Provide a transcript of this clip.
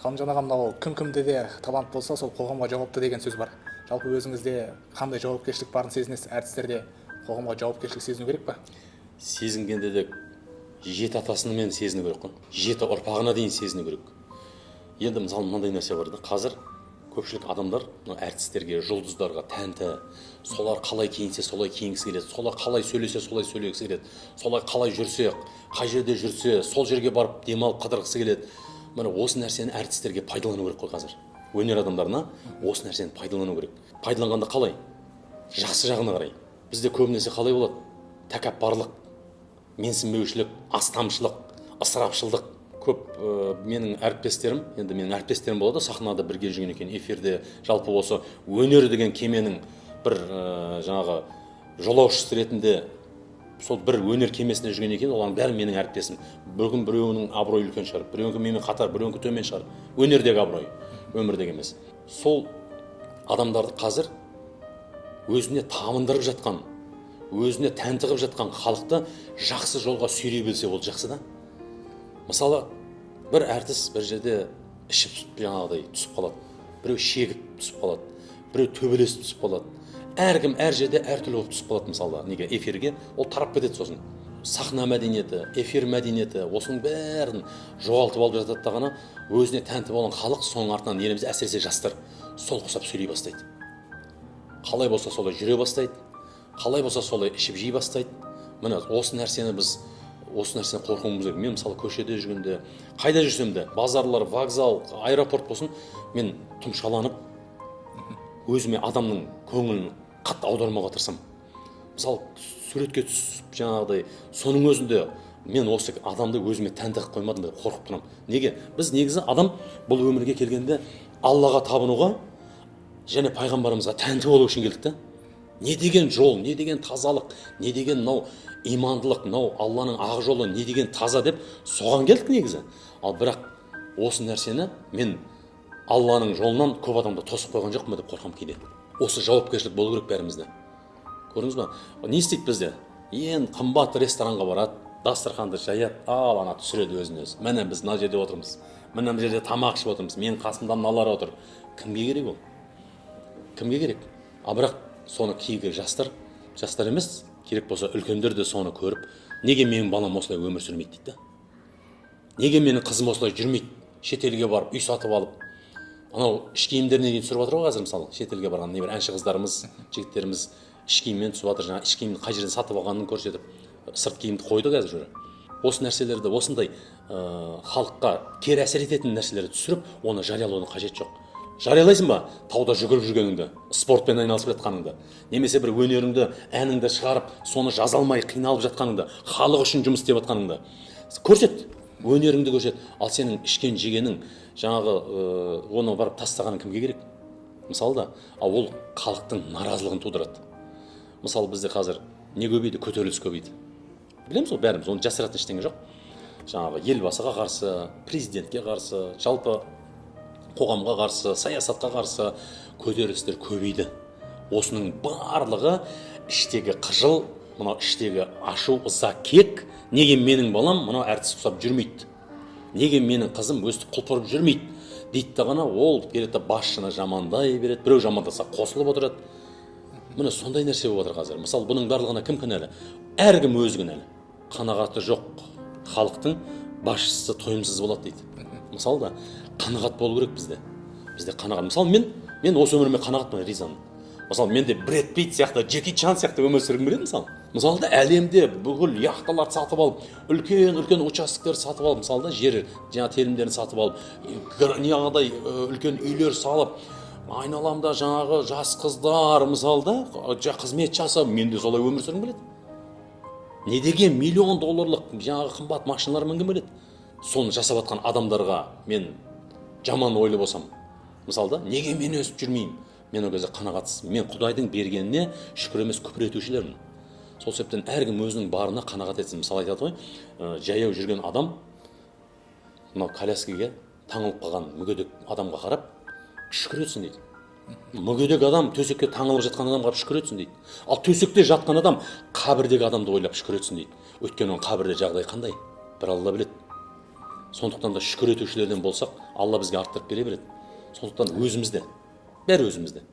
ғалымжан аға, мынау кім-кімде де талант болса сол қоғамға жауапты деген сөз бар. Жалпы өзіңізде қандай жауапкершілік барын сезінесіз? Әртістерде қоғамға жауапкершілік сезіну керек па? Сезінгенде де жеті атасымен сезіну керек қой, жеті ұрпағына дейін сезіну керек. Енді мысалы мынандай нәрсе бар да, қазір көпшілік адамдар әртістерге, жұлдыздарға тәнті, солар қалай киінсе солай киінгісі келеді, солар қалай сөйлесе солай сөйлегісі келеді, солар қалай жүрсе, қай жерде жүрсе сол жерге барып демалып қыдырғысы келеді. Міне осы нәрсені әртістерге пайдалану керек қой қазір. Өнер адамдарына осы нәрсені пайдалану керек. Пайдаланғанда қалай? Жақсы жағына қарай. Бізде көбінесе қалай болады? Тәкаппарлық, менсінбеушілік, астамшылық, ысырапшылдық көп. Менің әріптестерім, енді менің әріптестерім болады, сахнада бірге жүрген екен, эфирде, жалпы осы өнер деген кеменің бір жаңағы жолаушысы ретінде сол бір өнер кемесінде жүрген екен, олардың бәрі менің әріптесім. Бүгін біреуінің абыройы үлкен шығар, біреуінікі менімен қатар, біреуінікі төмен шығар. Өнердегі абырой, өмірдегі емес. Сол адамдарды қазір өзіне тамындырып жатқан, өзіне тәнті қылып жатқан халықты жақсы жолға сүйрей білсе ол жақсы да. Мысалы, бір әртіс бір жерде ішіп жаңағыдай түсіп қалады, біреу шегіп түсіп қалады, біреу төбелесіп түсіп қалады. Әркім әр жерде әртүрлі болып түсіп қалады. Мысалы, неге эфирге ол тарап кетеді. Сосын сахна мәдениеті, эфир мәдениеті, осының бәрін жоғалтып алып жатады да, ғана өзіне тәнті болған халық соның артынан, еліміз әсіресе жастар сол құсап сөйлей бастайды. Қалай болса солай жүре бастайды, қалай болса солай ішіп жей бастайды. Міне осы нәрсені қорқуымыз керек. Мен мысалы көшеде жүргенде, қайда жүрсем де, базарлар, вокзал, аэропорт болсын, мен тұмшаланып өзіме адамның көңілін қатты аудармауға тырысамын. Мысалы суретке түсіп жаңағыдай, соның өзінде мен осы адамды өзіме тәнті қылып қоймадым деп қорқып тұрамын. Неге? Біз негізі адам бұл өмірге келгенде Аллаға табынуға және пайғамбарымызға тәнті болу үшін келдік та. Не деген жол, не деген тазалық, не деген мынау имандылық, мынау Алланың ақ жолы, не деген таза деп соған келдік негізі. Ал бірақ осы нәрсені мен Алланың жолынан көп адамды тосып қойған жоқпын деп қорқам кейде. Осы жауапкершілік болу керек бәрімізде. Көрдіңіз ба? Не істейді бізде? Ең қымбат ресторанға барады, дастарханды жаяды, ал ана түсіреді өзін өзі. Міне біз мына жерде отырмыз. Міне мына жерде тамақ ішіп отырмыз. Менің қасымда мыналар отыр. Кімге керек ол? Кімге керек? А бірақ соны кейінгі жастар емес, керек болса үлкендер де соны көріп, неге менің балам осылай өмір сүрмейді дейді. Неге менің қызым осылай жүрмейді? Шетелге барып, үй сатып алып, анау іш киімдеріне дейін түсіріп жатыр ғой қазір. Мысалы шетелге барған небір әнші қыздарымыз, жігіттеріміз іш киіммен түсіп жатыр. Жаңа іш киімді қай жерден сатып алғанын көрсетіп, сырт киімді қойды қазір жүре. Осы нәрселерді, осындай халыққа кері әсер ететін нәрселерді түсіріп, оны жариялаудың қажеті жоқ. Жариялайсың ба? Тауда жүгіріп жүргеніңді, спортпен айналысып жатқаныңды, немесе бір өнеріңді, әніңді шығарып, соны жаза алмай қиналып жатқаныңды, халық үшін жұмыс істеп жатқаныңды көрсет, өнеріңді көрсет. Ал сенің ішкен жегенің, жаңағы оны барып тастағаның кімге керек? Мысалы да, ол халықтың наразылығын тудырады. Мысалы бізде қазір не көбейді? Көтеріліс көбейді. Білеміз ғой бәріміз, оны жасыратын ештеңе жоқ. Жаңағы елбасыға қарсы, президентке қарсы, жалпы қоғамға қарсы, саясатқа қарсы көтерілістер көбейді. Осының барлығы іштегі қыжыл, мынау іштегі ашу, ыза, кек. Неге менің балам мынау әртіс ұқсап жүрмейді? Неге менің қызым өстіп құлпырып жүрмейді? Дейді да ғана ол келеді басшыны жамандай береді, біреу жамандаса қосылып отырады. Міне сондай нәрсе болып жатыр қазір. Мысалы бұның барлығына кім кінәлі? Әркім өзі кінәлі. Қанағаты жоқ халықтың басшысы тойымсыз болады дейді. Мысалы да қанағат болу керек бізде. Бізде қанағат. Мысалы мен осы өміріме қанағатпын, ризамын. Мысалы менде Брэд Питт сияқты, Джеки Чан сияқты өмір сүргім келеді мысалы. Мысалы да әлемде бүкіл яхталарды сатып алып, үлкен участоктер сатып алып, мысалы да жер жаңа телімдерін сатып алып, неғадай үлкен үйлер салып, айналамда жаңағы жас қыздар мысалы да қызмет жасап, мен де солай өмір сүргім келеді. Не деген $1,000,000 жаңағы қымбат машиналар мінгім келеді. Соны жасап жатқан адамдарға мен жаман ойлы болсам, мысалы да, неге мен өсіп жүрмеймін? Мен ол кезде қанағатсызбын. Мен Құдайдың бергеніне шүкір емес күпір етушілермін. Сол себептен әркім өзінің барына қанағат етсін. Мысалы айтады ғой, жаяу жүрген адам мынау коляскаға таңылып қалған мүгедек адамға қарап шүкір етсін дейді. Мүгедек адам төсекке таңылып жатқан адамға шүкір етсін дейді. Ал төсекте жатқан адам қабірдегі адамды ойлап шүкір етсін дейді. Өйткені оның қабірде жағдай қандай? Бір Алла біледі. сондықтан да шүкір етушілерден болсақ, алла бізге арттырып бере береді. Сондықтан өзімізде, бәрі өзімізде.